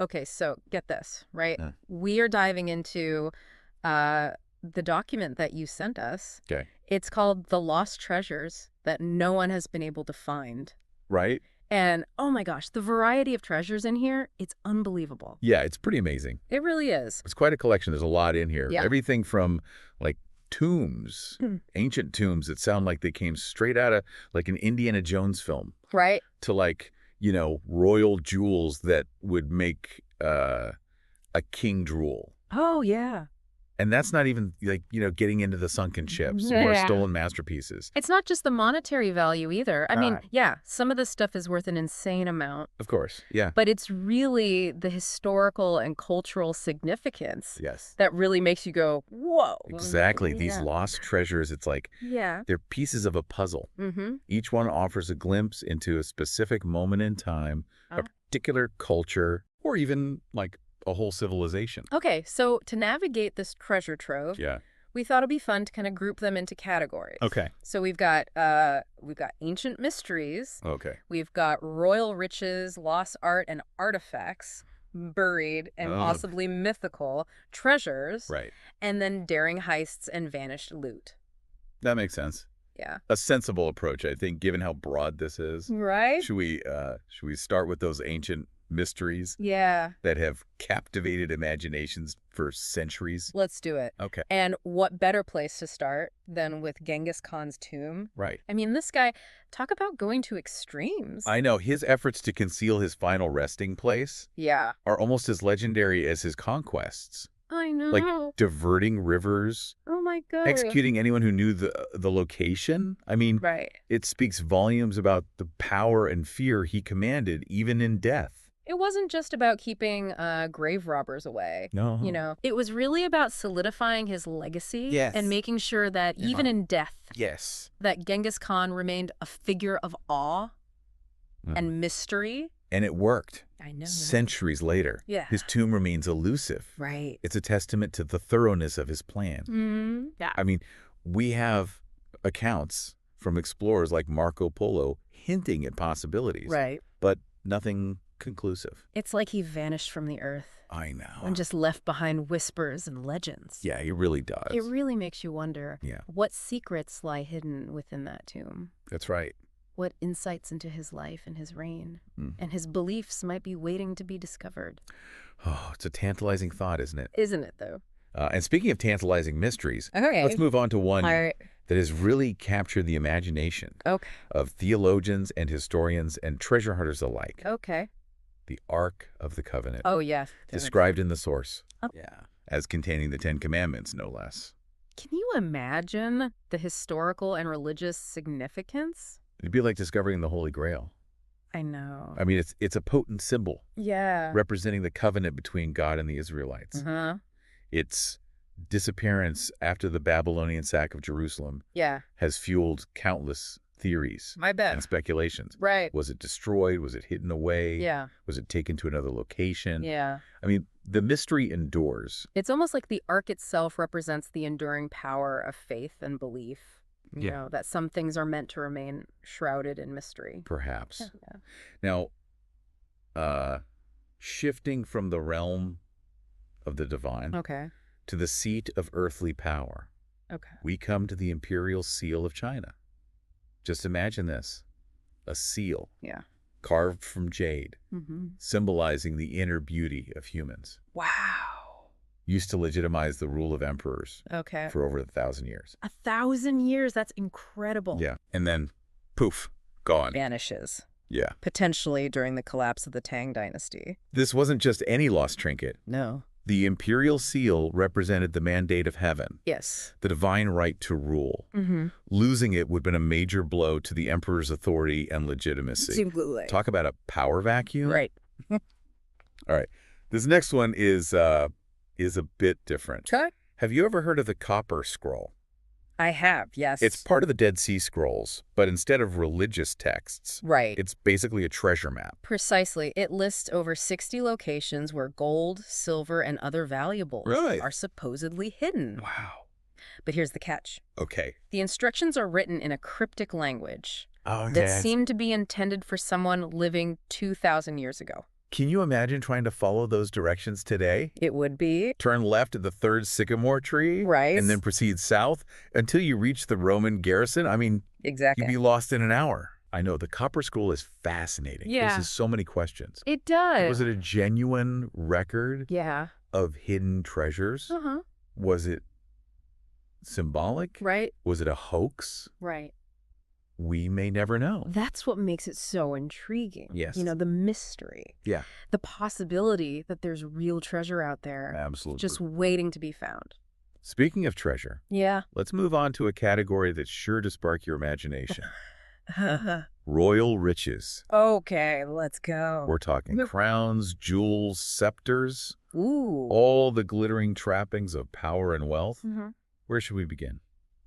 Okay, so get this, right? Uh, We are diving into the document that you sent us. okay. It's called The Lost Treasures That No One Has Been Able to Find. Right? And oh my gosh, the variety of treasures in here, it's unbelievable. Yeah, it's pretty amazing. It really is. It's quite a collection. There's a lot in here. Yeah. Everything from like tombs, ancient tombs that sound like they came straight out of like an Indiana Jones film, Right? to like, royal jewels that would make a king drool. Oh, yeah. And that's not even like, getting into the sunken ships or Yeah. stolen masterpieces. It's not just the monetary value either. I mean, God. yeah, some of this stuff is worth an insane amount, Of course. Yeah. but it's really the historical and cultural significance Yes. that really makes you go, whoa. Exactly. These Yeah. lost treasures, it's like Yeah. they're pieces of a puzzle. Mm-hmm. Each one offers a glimpse into a specific moment in time, a Oh. particular culture, or even like a whole civilization. Okay, so to navigate this treasure trove, Yeah. we thought it'd be fun to kind of group them into categories. Okay. So we've got ancient mysteries, Okay. we've got royal riches, lost art and artifacts, buried and Oh. possibly mythical treasures, Right. and then daring heists and vanished loot. That makes sense. Yeah. A sensible approach, I think, given how broad this is. Right? Should we start with those ancient mysteries Yeah. that have captivated imaginations for centuries? Let's do it. Okay. And what better place to start than with Genghis Khan's tomb? Right. I mean, this guy, talk about going to extremes. I know his efforts to conceal his final resting place Yeah. are almost as legendary as his conquests. I know. Like diverting rivers, Oh my God. executing anyone who knew the location. I mean, Right. it speaks volumes about the power and fear he commanded, even in death. It wasn't just about keeping grave robbers away. No. It was really about solidifying his legacy Yes. and making sure that even in death, Yes. that Genghis Khan remained a figure of awe Mhm. and mystery. And it worked. I know. Centuries later, Yeah. his tomb remains elusive. Right. It's a testament to the thoroughness of his plan. Mm-hmm. Yeah. I mean, we have accounts from explorers like Marco Polo hinting at possibilities, Right. but nothing conclusive. It's like he vanished from the earth I know. and just left behind whispers and legends. Yeah, he really does. It really makes you wonder Yeah. what secrets lie hidden within that tomb. That's right. What insights into his life and his reign Mm. and his beliefs might be waiting to be discovered. Oh, it's a tantalizing thought, isn't it? Isn't it, though? And speaking of tantalizing mysteries, Okay. let's move on to one All right. that has really captured the imagination Okay. of theologians and historians and treasure hunters alike. Okay. The Ark of the Covenant, Oh, yeah. described in the source. Oh. Yeah. As containing the Ten Commandments, no less. Can you imagine the historical and religious significance? It'd be like discovering the Holy Grail. I know. I mean, it's a potent symbol Yeah. representing the covenant between God and the Israelites. Uh-huh. Its disappearance after the Babylonian sack of Jerusalem Yeah. has fueled countless theories My bad. and speculations. Right. Was it destroyed? Was it hidden away? Yeah. Was it taken to another location? Yeah. I mean, the mystery endures. It's almost like the ark itself represents the enduring power of faith and belief. You Yeah. know, that some things are meant to remain shrouded in mystery. Perhaps. Yeah. Now, shifting from the realm of the divine Okay. to the seat of earthly power, Okay. we come to the imperial seal of China. Just imagine this, a seal Yeah. carved from jade, Mm-hmm. symbolizing the inner beauty of humans, Wow. used to legitimize the rule of emperors Okay. for over 1,000 years. 1,000 years. That's incredible. Yeah. And then, poof, gone. Vanishes. Yeah. Potentially during the collapse of the Tang dynasty. This wasn't just any lost trinket. No. The imperial seal represented the mandate of heaven, Yes. the divine right to rule. Mm-hmm. Losing it would have been a major blow to the emperor's authority and legitimacy. Talk about a power vacuum. Right. All right. This next one is a bit different. Try. Have you ever heard of the Copper Scroll? I have, yes. It's part of the Dead Sea Scrolls, but instead of religious texts, right. it's basically a treasure map. Precisely. It lists over 60 locations where gold, silver, and other valuables Right. are supposedly hidden. Wow. But here's the catch. Okay. The instructions are written in a cryptic language Oh, that seemed to be intended for someone living 2,000 years ago. Can you imagine trying to follow those directions today? It would be. Turn left at the third sycamore tree, Right. and then proceed south until you reach the Roman garrison? I mean, you'd Exactly. be lost in an hour. I know, the Copper Scroll is fascinating. Yeah. Raises so many questions. It does. Was it a genuine record Yeah. of hidden treasures? Uh-huh. Was it symbolic? Right. Was it a hoax? Right. We may never know. That's what makes it so intriguing. Yes. You know, the mystery. Yeah, The possibility that there's real treasure out there absolutely. just waiting to be found. Speaking of treasure, Yeah. let's move on to a category that's sure to spark your imagination. Royal riches. Okay, let's go. We're talking crowns, jewels, scepters, Ooh. all the glittering trappings of power and wealth. Mhm. Where should we begin?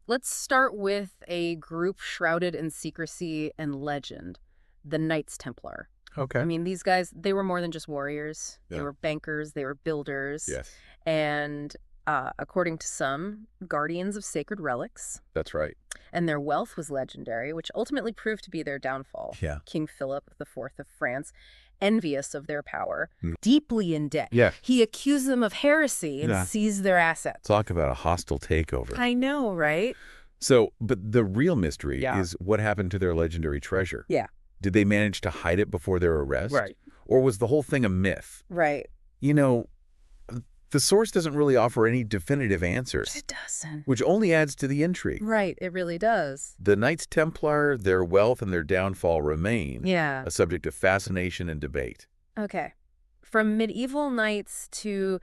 Let's start with a group shrouded in secrecy and legend, the Knights Templar. Okay. I mean, these guys, they were more than just warriors. They Yeah. were bankers, they were builders. Yes, And according to some, guardians of sacred relics. that's right. And their wealth was legendary, which ultimately proved to be their downfall. Yeah. King Philip IV of France, envious of their power, Mm. deeply in debt. Yeah. He accused them of heresy and Yeah. seized their assets. Talk about a hostile takeover. I know, right? So, but the real mystery Yeah. is what happened to their legendary treasure. Yeah. Did they manage to hide it before their arrest? Right. Or was the whole thing a myth? Right. You know, the source doesn't really offer any definitive answers, It doesn't. which only adds to the intrigue. Right, it really does. The Knights Templar, their wealth and their downfall remain Yeah. a subject of fascination and debate. Okay. From medieval knights to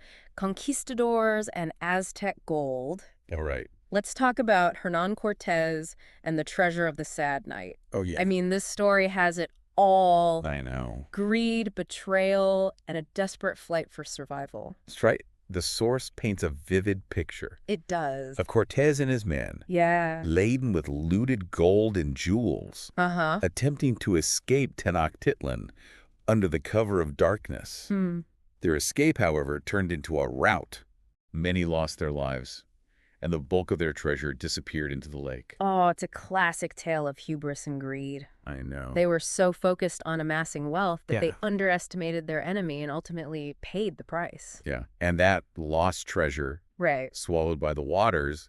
conquistadors and Aztec gold, All right. let's talk about Hernan Cortez and the treasure of the Sad Knight. Oh, yeah. I mean, this story has it all. I know. Greed, betrayal, and a desperate flight for survival. That's right. The source paints a vivid picture It does. of Cortez and his men, Yeah. laden with looted gold and jewels, Uh-huh. attempting to escape Tenochtitlan under the cover of darkness. Hmm. Their escape, however, turned into a rout. Many lost their lives, and the bulk of their treasure disappeared into the lake. Oh, it's a classic tale of hubris and greed. I know. They were so focused on amassing wealth that Yeah. they underestimated their enemy and ultimately paid the price. Yeah, and that lost treasure, Right. swallowed by the waters,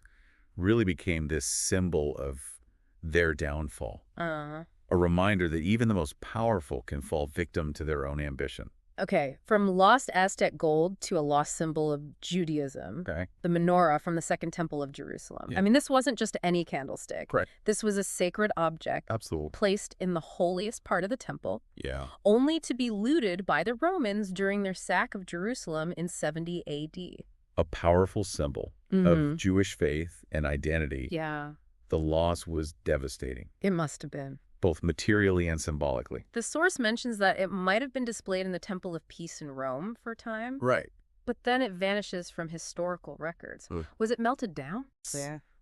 really became this symbol of their downfall. Uh-huh. A reminder that even the most powerful can fall victim to their own ambition. Okay, from lost Aztec gold to a lost symbol of Judaism, Okay. the menorah from the Second Temple of Jerusalem. Yeah. I mean, this wasn't just any candlestick. Right. This was a sacred object Absolutely. placed in the holiest part of the temple, Yeah. only to be looted by the Romans during their sack of Jerusalem in 70 AD. A powerful symbol of Jewish faith and identity. Yeah, The loss was devastating, it must have been. both materially and symbolically. The source mentions that it might have been displayed in the Temple of Peace in Rome for a time, Right. but then it vanishes from historical records. Ugh. Was it melted down?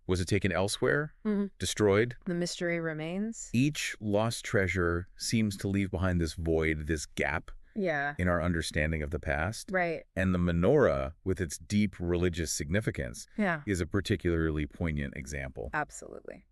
Was it taken elsewhere? Mhm. Destroyed? The mystery remains. Each lost treasure seems to leave behind this void, this gap Yeah, in our understanding of the past. right. And the menorah, with its deep religious significance, Yeah, is a particularly poignant example. absolutely.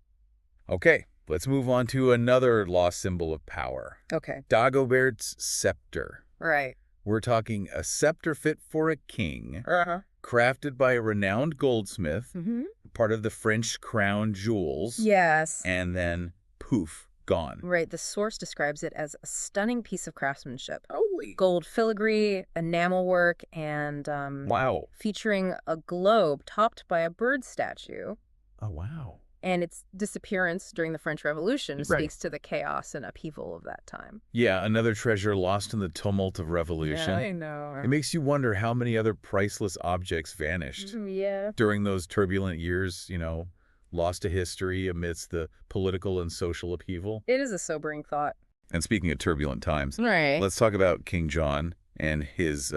Okay, let's move on to another lost symbol of power. Okay, Dagobert's scepter. right. We're talking a scepter fit for a king, Uh-huh. crafted by a renowned goldsmith, Mm-hmm. part of the French crown jewels, Yes. and then poof, gone. Right, the source describes it as a stunning piece of craftsmanship. Holy. Gold filigree, enamel work, and Wow. featuring a globe topped by a bird statue. Oh, wow. And its disappearance during the French Revolution Right. speaks to the chaos and upheaval of that time. Yeah, another treasure lost in the tumult of revolution. Yeah, I know. It makes you wonder how many other priceless objects vanished Yeah. during those turbulent years, lost to history amidst the political and social upheaval. It is a sobering thought. And speaking of turbulent times, Right. let's talk about King John and his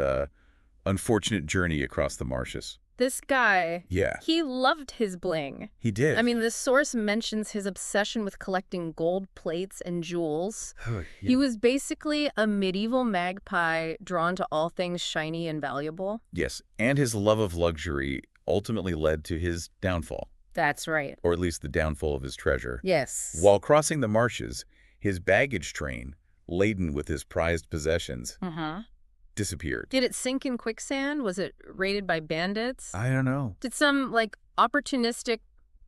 unfortunate journey across the marshes. This guy, Yeah, he loved his bling. he did. I mean, this source mentions his obsession with collecting gold plates and jewels. He was basically a medieval magpie drawn to all things shiny and valuable. Yes, and his love of luxury ultimately led to his downfall, That's right. or at least the downfall of his treasure. Yes. While crossing the marshes, his baggage train, laden with his prized possessions, Uh-huh. disappeared. Did it sink in quicksand? Was it raided by bandits? I don't know. Did some, like, opportunistic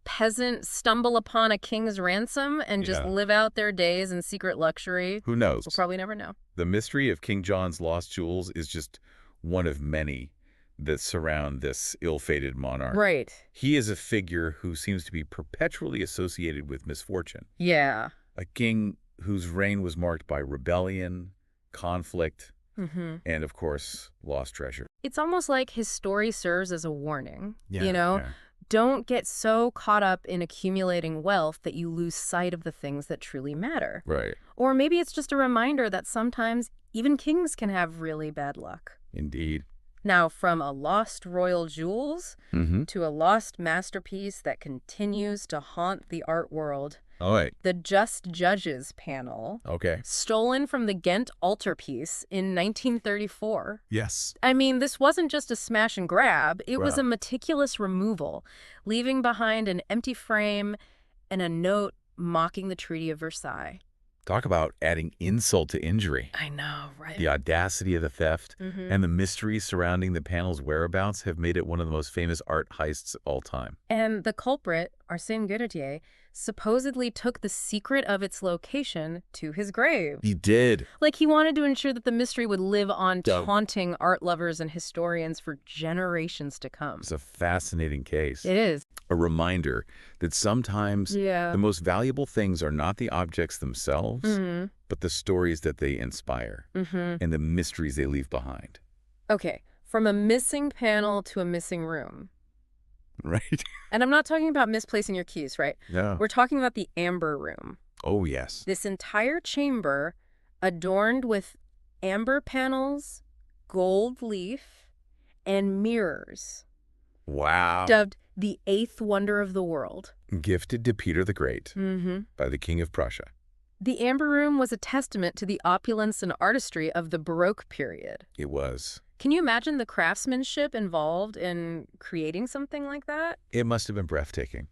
peasant stumble upon a king's ransom and just live out their days in secret luxury? Who knows? We'll probably never know. The mystery of King John's lost jewels is just one of many that surround this ill-fated monarch. Right. He is a figure who seems to be perpetually associated with misfortune. Yeah. A king whose reign was marked by rebellion, conflict, and, of course, lost treasure. It's almost like his story serves as a warning, Yeah. Don't get so caught up in accumulating wealth that you lose sight of the things that truly matter. Right. Or maybe it's just a reminder that sometimes even kings can have really bad luck. Indeed. Now, from a lost royal jewels to a lost masterpiece that continues to haunt the art world, All right. the Just Judges panel, Okay. stolen from the Ghent altarpiece in 1934. Yes. I mean, this wasn't just a smash and grab. It was a meticulous removal, leaving behind an empty frame and a note mocking the Treaty of Versailles. Talk about adding insult to injury. I know, right? The audacity of the theft and the mystery surrounding the panel's whereabouts have made it one of the most famous art heists of all time. And the culprit, Arsène Gudetier, supposedly took the secret of its location to his grave. He did. Like he wanted to ensure that the mystery would live on, taunting art lovers and historians for generations to come. It's a fascinating case. It is. A reminder that sometimes the most valuable things are not the objects themselves, but the stories that they inspire and the mysteries they leave behind. Okay, from a missing panel to a missing room. Right. And I'm not talking about misplacing your keys, right? No. We're talking about the amber room. Oh, yes. This entire chamber adorned with amber panels, gold leaf, and mirrors. Wow. Dubbed the eighth wonder of the world. Gifted to Peter the Great by the King of Prussia. The amber room was a testament to the opulence and artistry of the Baroque period. It was. Can you imagine the craftsmanship involved in creating something like that? It must have been breathtaking.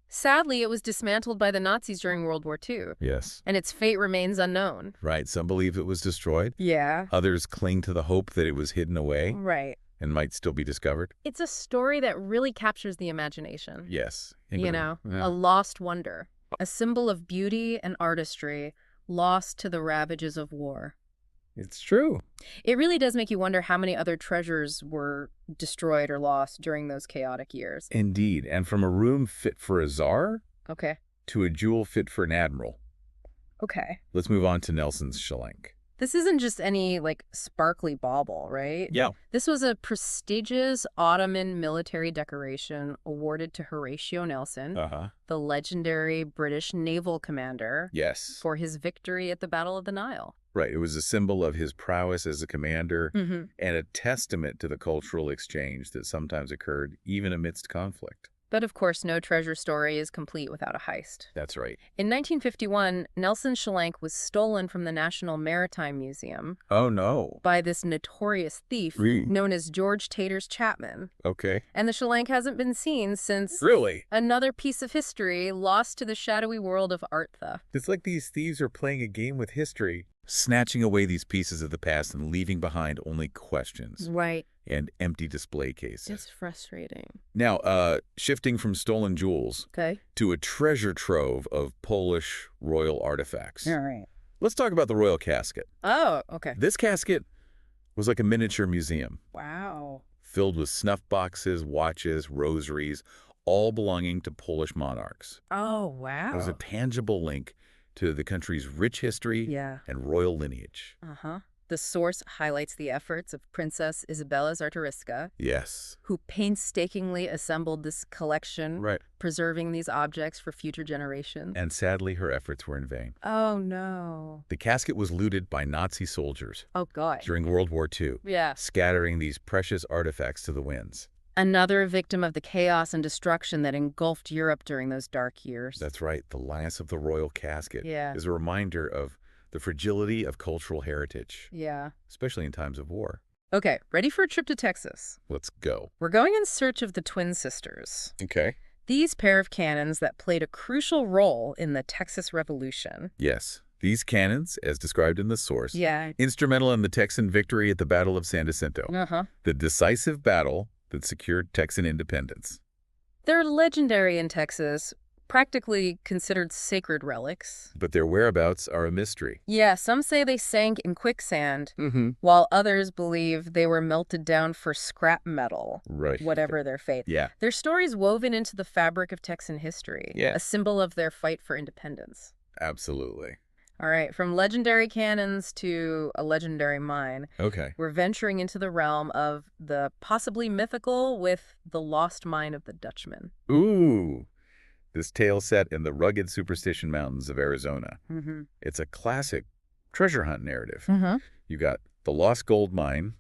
Sadly, it was dismantled by the Nazis during World War II. Yes. And its fate remains unknown. Right. Some believe it was destroyed. Yeah. Others cling to the hope that it was hidden away Right. and might still be discovered. It's a story that really captures the imagination. Yes. A lost wonder. A symbol of beauty and artistry lost to the ravages of war. It's true. It really does make you wonder how many other treasures were destroyed or lost during those chaotic years. Indeed. And from a room fit for a czar to a jewel fit for an admiral. Okay. Let's move on to Nelson's shillelagh. This isn't just any, like, sparkly bauble, right? Yeah. This was a prestigious Ottoman military decoration awarded to Horatio Nelson, the legendary British naval commander, Yes. for his victory at the Battle of the Nile. Right. It was a symbol of his prowess as a commander and a testament to the cultural exchange that sometimes occurred even amidst conflict. But of course, no treasure story is complete without a heist. That's right. In 1951, Nelson's shillelagh was stolen from the National Maritime Museum Oh, no. by this notorious thief known as George Taters Chapman. Okay. And the shillelagh hasn't been seen since Really? another piece of history lost to the shadowy world of art theft. It's like these thieves are playing a game with history, snatching away these pieces of the past and leaving behind only questions Right. and empty display cases. It's frustrating. Now, shifting from stolen jewels to a treasure trove of Polish royal artifacts. All right. Let's talk about the royal casket. Oh, okay. This casket was like a miniature museum, Wow. filled with snuff boxes, watches, rosaries, all belonging to Polish monarchs. Oh, wow. It was a tangible link to the country's rich history and royal lineage. The source highlights the efforts of Princess Isabella Czartoryska, Yes. who painstakingly assembled this collection, Right. preserving these objects for future generations. And sadly, her efforts were in vain. Oh, no. The casket was looted by Nazi soldiers Oh, God. during World War II, Yeah. scattering these precious artifacts to the winds. Another victim of the chaos and destruction that engulfed Europe during those dark years. That's right. The loss of the royal casket Yeah. is a reminder of the fragility of cultural heritage, Yeah. especially in times of war. Okay, ready for a trip to Texas? Let's go. We're going in search of the twin sisters. Okay. These pair of cannons that played a crucial role in the Texas Revolution. Yes. These cannons, as described in the source, Yeah. instrumental in the Texan victory at the Battle of San Jacinto, the decisive battle that secured Texan independence. They're legendary in Texas, practically considered sacred relics. But their whereabouts are a mystery. Yeah, some say they sank in quicksand, Mm-hmm. while others believe they were melted down for scrap metal, Right. whatever their fate. Yeah. Their stories woven into the fabric of Texan history, a symbol of their fight for independence. Absolutely. All right, from legendary cannons to a legendary mine, Okay. we're venturing into the realm of the possibly mythical with the lost mine of the Dutchman. Ooh. This tale set in the rugged Superstition Mountains of Arizona. Mm-hmm. It's a classic treasure hunt narrative. Mm-hmm. You got the lost gold mine,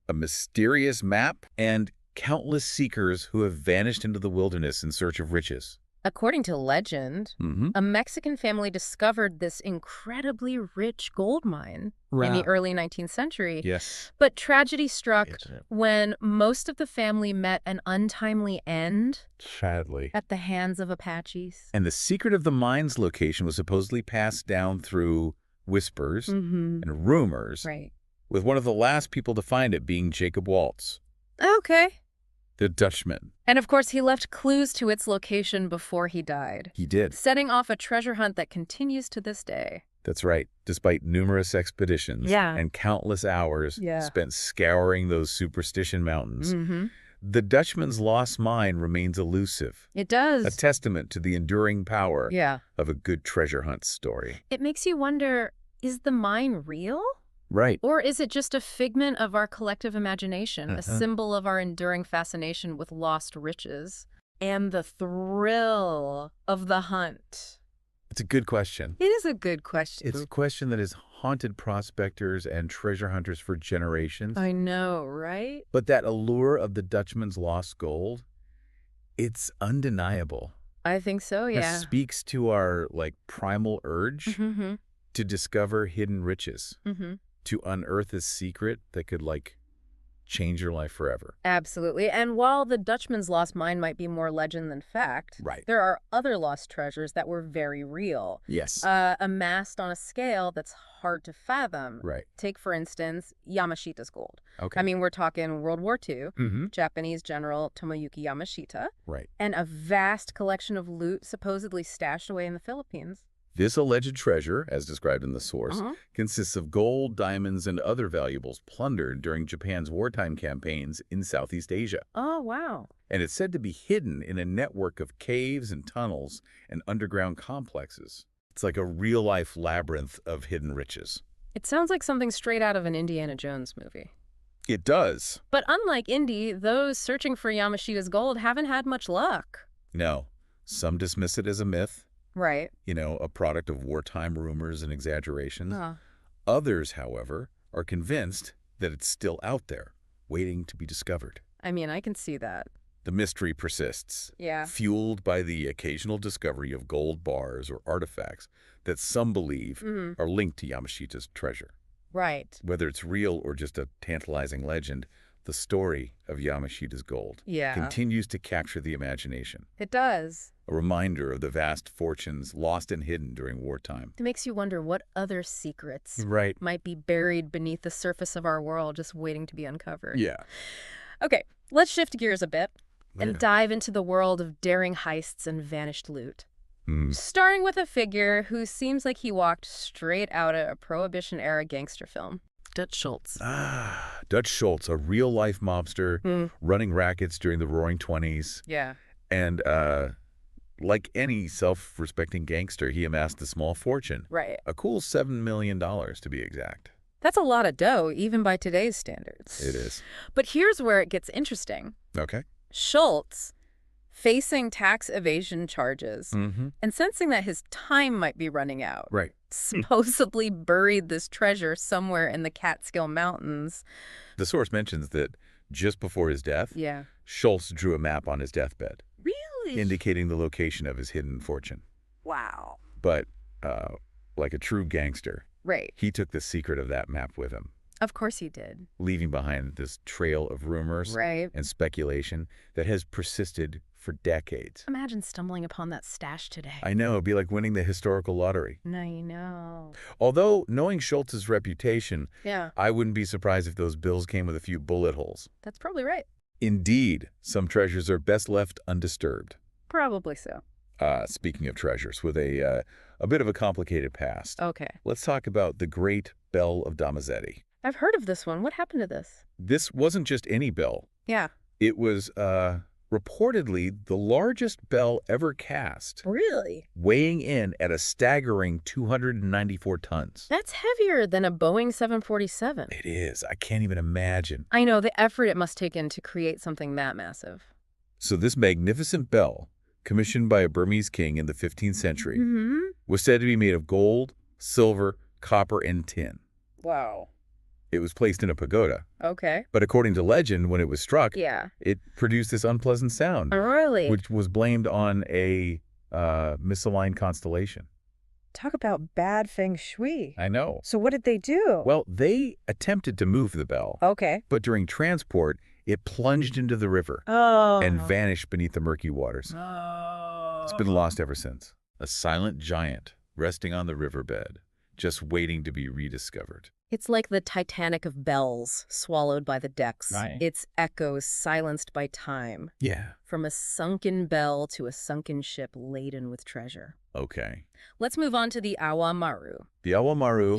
a mysterious map, and countless seekers who have vanished into the wilderness in search of riches. According to legend, a Mexican family discovered this incredibly rich gold mine in the early 19th century. Yes. But tragedy struck when most of the family met an untimely end. Sadly. At the hands of Apaches. And the secret of the mine's location was supposedly passed down through whispers and rumors, with one of the last people to find it being Jacob Waltz. Okay. The Dutchman. And of course, he left clues to its location before he died. He did. Setting off a treasure hunt that continues to this day. That's right. Despite numerous expeditions and countless hours spent scouring those Superstition Mountains, the Dutchman's lost mine remains elusive. It does. A testament to the enduring power of a good treasure hunt story. It makes you wonder, is the mine real? Right. Or is it just a figment of our collective imagination, a symbol of our enduring fascination with lost riches and the thrill of the hunt? It's a good question. It is a good question. It's a question that has haunted prospectors and treasure hunters for generations. I know, right? But that allure of the Dutchman's lost gold, it's undeniable. I think so, yeah. It speaks to our, primal urge to discover hidden riches. To unearth a secret that could, change your life forever. Absolutely. And while the Dutchman's lost mine might be more legend than fact, there are other lost treasures that were very real. Yes. Amassed on a scale that's hard to fathom. Right. Take, for instance, Yamashita's gold. Okay. I mean, we're talking World War II, Japanese General Tomoyuki Yamashita, and a vast collection of loot supposedly stashed away in the Philippines. This alleged treasure, as described in the source, consists of gold, diamonds, and other valuables plundered during Japan's wartime campaigns in Southeast Asia. Oh, wow. And it's said to be hidden in a network of caves and tunnels and underground complexes. It's like a real-life labyrinth of hidden riches. It sounds like something straight out of an Indiana Jones movie. It does. But unlike Indy, those searching for Yamashita's gold haven't had much luck. No. Some dismiss it as a myth. Right. A product of wartime rumors and exaggerations. Others, however, are convinced that it's still out there, waiting to be discovered. I mean, I can see that. The mystery persists, fueled by the occasional discovery of gold bars or artifacts that some believe are linked to Yamashita's treasure. Right. Whether it's real or just a tantalizing legend, the story of Yamashita's gold continues to capture the imagination. It does. A reminder of the vast fortunes lost and hidden during wartime. It makes you wonder what other secrets Right. might be buried beneath the surface of our world, just waiting to be uncovered. Yeah. Okay, let's shift gears a bit and dive into the world of daring heists and vanished loot. Starting with a figure who seems like he walked straight out of a Prohibition-era gangster film. Dutch Schultz. Dutch Schultz, a real-life mobster running rackets during the Roaring '20s. Yeah. And like any self-respecting gangster, he amassed a small fortune. Right. A cool $7 million, to be exact. That's a lot of dough, even by today's standards. It is. But here's where it gets interesting. Okay. Schultz, facing tax evasion charges and sensing that his time might be running out, supposedly buried this treasure somewhere in the Catskill Mountains. The source mentions that just before his death, Schultz drew a map on his deathbed. Really? Indicating the location of his hidden fortune. Wow. But like a true gangster, right, he took the secret of that map with him. Of course he did. Leaving behind this trail of rumors and speculation that has persisted for decades. Imagine stumbling upon that stash today. I know, it'd be like winning the historical lottery. I know. Although, knowing Schultz's reputation, I wouldn't be surprised if those bills came with a few bullet holes. That's probably right. Indeed, some treasures are best left undisturbed. Probably so. Speaking of treasures, with a bit of a complicated past. Okay. Let's talk about the Great Bell of Damizetti. I've heard of this one. What happened to this? This wasn't just any bell. Yeah. It was reportedly the largest bell ever cast. Really? Weighing in at a staggering 294 tons. That's heavier than a Boeing 747. It is. I can't even imagine. I know the effort it must take in to create something that massive. So this magnificent bell, commissioned by a Burmese king in the 15th century, was said to be made of gold, silver, copper, and tin. Wow. It was placed in a pagoda. Okay. But according to legend, when it was struck, yeah, it produced this unpleasant sound. Really? Which was blamed on a misaligned constellation. Talk about bad feng shui. I know. So what did they do? Well, they attempted to move the bell. Okay. But during transport, it plunged into the river and vanished beneath the murky waters. It's been lost ever since. A silent giant resting on the riverbed, just waiting to be rediscovered. It's like the Titanic of bells swallowed by the decks. Right. Its echoes silenced by time. Yeah. From a sunken bell to a sunken ship laden with treasure. Okay. Let's move on to the Awa Maru. The Awa Maru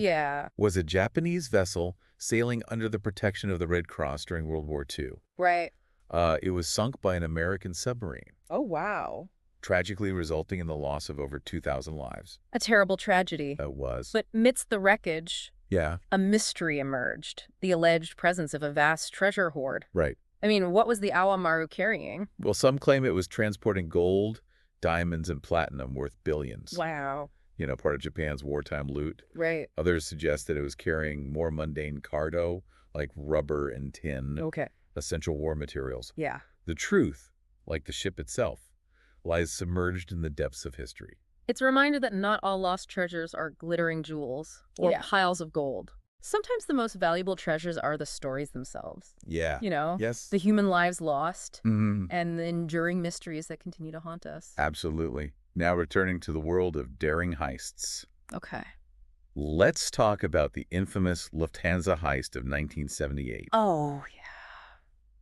was a Japanese vessel sailing under the protection of the Red Cross during World War II. Right. It was sunk by an American submarine. Oh, wow. Tragically resulting in the loss of over 2,000 lives. A terrible tragedy. It was. But amidst the wreckage, a mystery emerged. The alleged presence of a vast treasure hoard. Right. I mean, what was the Awa Maru carrying? Well, some claim it was transporting gold, diamonds, and platinum worth billions. Wow. You know, part of Japan's wartime loot. Right. Others suggest that it was carrying more mundane cargo, like rubber and tin. Okay. Essential war materials. Yeah. The truth, like the ship itself, lies submerged in the depths of history. It's a reminder that not all lost treasures are glittering jewels or piles of gold. Sometimes the most valuable treasures are the stories themselves. Yeah. You know? Yes. The human lives lost and the enduring mysteries that continue to haunt us. Absolutely. Now returning to the world of daring heists. Okay. Let's talk about the infamous Lufthansa heist of 1978. Oh, yeah.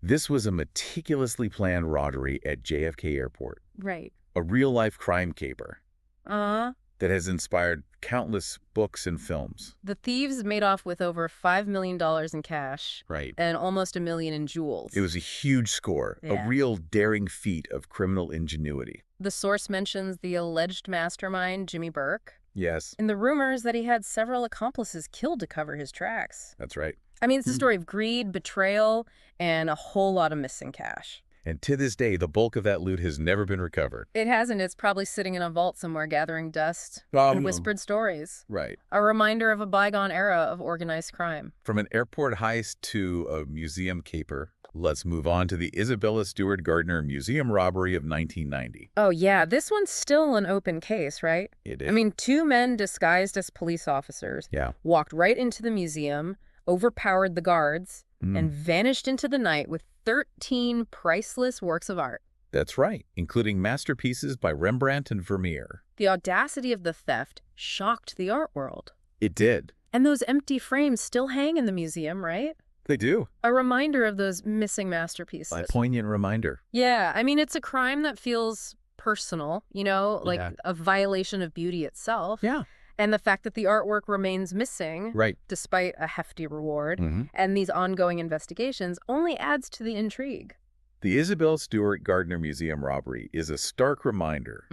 This was a meticulously planned robbery at JFK Airport. Right. A real-life crime caper. That has inspired countless books and films. The thieves made off with over $5 million in cash. Right. And almost $1 million in jewels. It was a huge score, a real daring feat of criminal ingenuity. The source mentions the alleged mastermind, Jimmy Burke. Yes. And the rumors that he had several accomplices killed to cover his tracks. That's right. I mean, it's a story of greed, betrayal, and a whole lot of missing cash. And to this day, the bulk of that loot has never been recovered. It hasn't. It's probably sitting in a vault somewhere gathering dust and whispered stories. Right. A reminder of a bygone era of organized crime. From an airport heist to a museum caper, let's move on to the Isabella Stewart Gardner Museum robbery of 1990. Oh, yeah. This one's still an open case, right? It is. I mean, two men disguised as police officers walked right into the museum, overpowered the guards, and vanished into the night with 13 priceless works of art. That's right, including masterpieces by Rembrandt and Vermeer. The audacity of the theft shocked the art world. It did. And those empty frames still hang in the museum, right? They do. A reminder of those missing masterpieces. A poignant reminder. Yeah, I mean, it's a crime that feels personal, you know, like a violation of beauty itself. Yeah. And the fact that the artwork remains missing, despite a hefty reward, and these ongoing investigations only adds to the intrigue. The Isabella Stewart Gardner Museum robbery is a stark reminder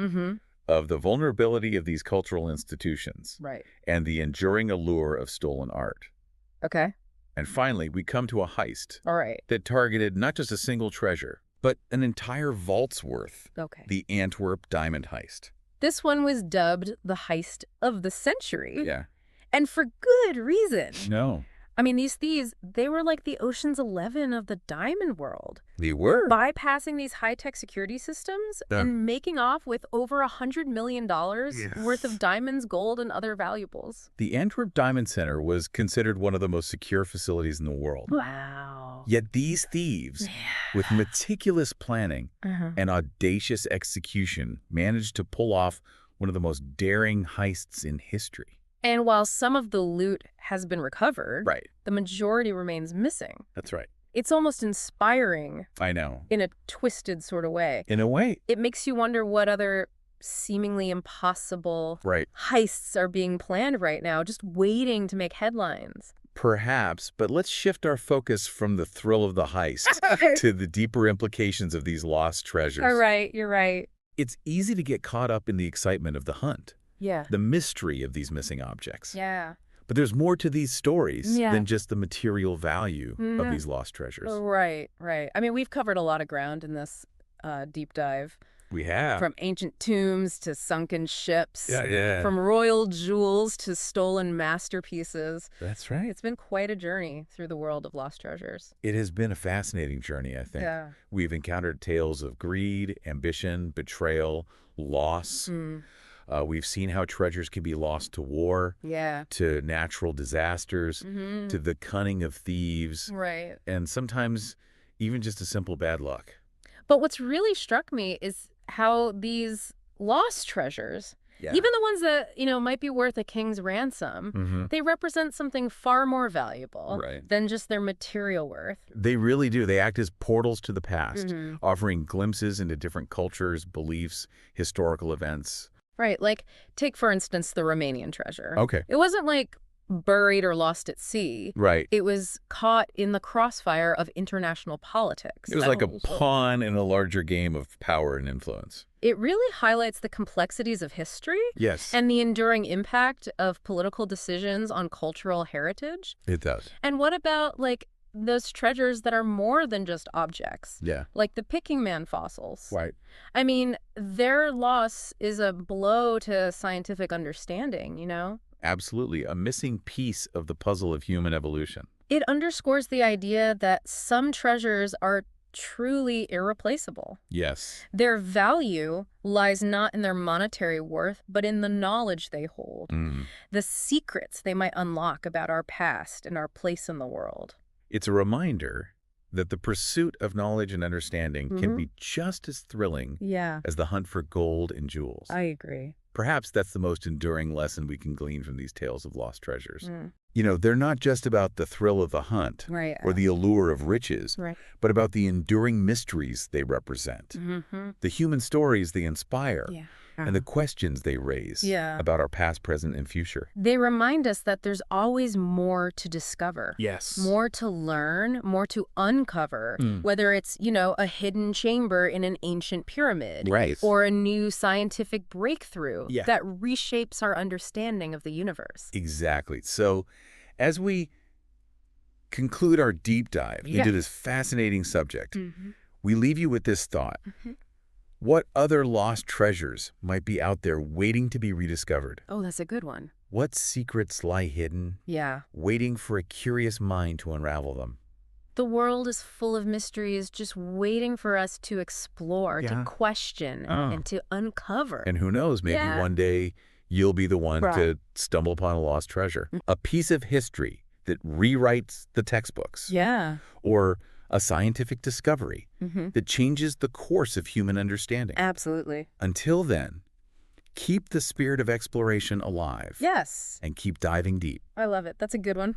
of the vulnerability of these cultural institutions and the enduring allure of stolen art. Okay. And finally, we come to a heist All that targeted not just a single treasure, but an entire vault's worth. Okay. The Antwerp diamond heist. This one was dubbed the heist of the century. Yeah. And for good reason. No. I mean, these thieves, they were like the Ocean's 11 of the diamond world. They were. Bypassing these high-tech security systems and making off with over $100 million worth of diamonds, gold, and other valuables. The Antwerp Diamond Center was considered one of the most secure facilities in the world. Wow. Yet these thieves, with meticulous planning and audacious execution, managed to pull off one of the most daring heists in history. And while some of the loot has been recovered, Right. the majority remains missing. That's right. It's almost inspiring I know. in a twisted sort of way. In a way. It makes you wonder what other seemingly impossible Right. heists are being planned right now, just waiting to make headlines. Perhaps, but let's shift our focus from the thrill of the heist to the deeper implications of these lost treasures. All right, you're right. It's easy to get caught up in the excitement of the hunt, Yeah. the mystery of these missing objects. Yeah. But there's more to these stories Yeah. than just the material value of these lost treasures. Right, right. I mean, we've covered a lot of ground in this deep dive. We have. From ancient tombs to sunken ships. Yeah. From royal jewels to stolen masterpieces. That's right. It's been quite a journey through the world of lost treasures. It has been a fascinating journey, I think. Yeah. We've encountered tales of greed, ambition, betrayal, loss. We've seen how treasures can be lost to war, Yeah. to natural disasters, to the cunning of thieves, Right. and sometimes even just a simple bad luck. But what's really struck me is how these lost treasures, even the ones that, might be worth a king's ransom, they represent something far more valuable than just their material worth. They really do. They act as portals to the past, offering glimpses into different cultures, beliefs, historical events. Right. Like, take, for instance, the Romanian treasure. Okay. It wasn't like buried or lost at sea. Right. It was caught in the crossfire of international politics. It was like a pawn in a larger game of power and influence. It really highlights the complexities of history. Yes. And the enduring impact of political decisions on cultural heritage. It does. And what about, like, those treasures that are more than just objects? Yeah. Like the Picking Man fossils. Right. I mean, their loss is a blow to scientific understanding, Absolutely. A missing piece of the puzzle of human evolution. It underscores the idea that some treasures are truly irreplaceable. Yes. Their value lies not in their monetary worth, but in the knowledge they hold, the secrets they might unlock about our past and our place in the world. It's a reminder that the pursuit of knowledge and understanding can be just as thrilling as the hunt for gold and jewels. I agree. Perhaps that's the most enduring lesson we can glean from these tales of lost treasures. They're not just about the thrill of the hunt or the allure of riches, but about the enduring mysteries they represent, the human stories they inspire, and the questions they raise about our past, present, and future. They remind us that there's always more to discover. Yes. More to learn, more to uncover, whether it's, a hidden chamber in an ancient pyramid, or a new scientific breakthrough that reshapes our understanding of the universe. Exactly. So as we conclude our deep dive into this fascinating subject, we leave you with this thought. What other lost treasures might be out there waiting to be rediscovered? Oh, that's a good one. What secrets lie hidden, waiting for a curious mind to unravel them? The world is full of mysteries just waiting for us to explore, to question, and to uncover. And who knows, maybe one day you'll be the one to stumble upon a lost treasure. A piece of history that rewrites the textbooks. Or a scientific discovery that changes the course of human understanding. Absolutely. Until then, keep the spirit of exploration alive. Yes. And keep diving deep. I love it. That's a good one.